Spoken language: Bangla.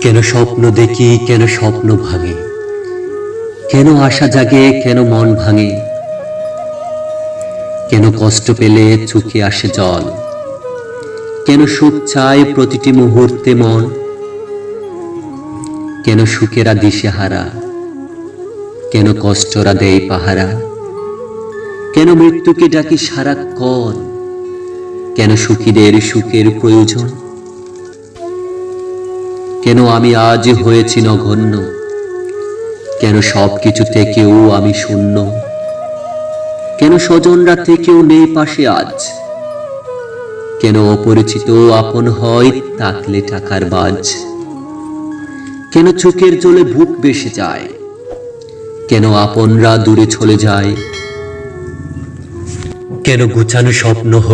কেন স্বপ্ন দেখি, কেন স্বপ্ন ভাঙে, কেন আশা জাগে, কেন মন ভাঙে, কেন কষ্ট পেলে চোখে আসে জল, কেন সুখ চায় প্রতিটি মুহূর্তে মন, কেন সুখেরা দিশেহারা, কেন কষ্টরা দেয় পাহারা, কেন মৃত্যুকে ডাকি সারাক্ষণ, কেন সুখীদের সুখের প্রয়োজন, কেন আমি আজ হয়েছি নগণ্য, কেন সবকিছু থেকেও আমি শূন্য, কেন স্বজনরা থেকেও নেই পাশে আজ, কেন অপরিচিত আপন হয় তাকলে টাকার বাজ, কেন চোখের জলে বুক বেসে যায়, কেন আপনরা দূরে চলে যায়, কেন গুছানো স্বপ্ন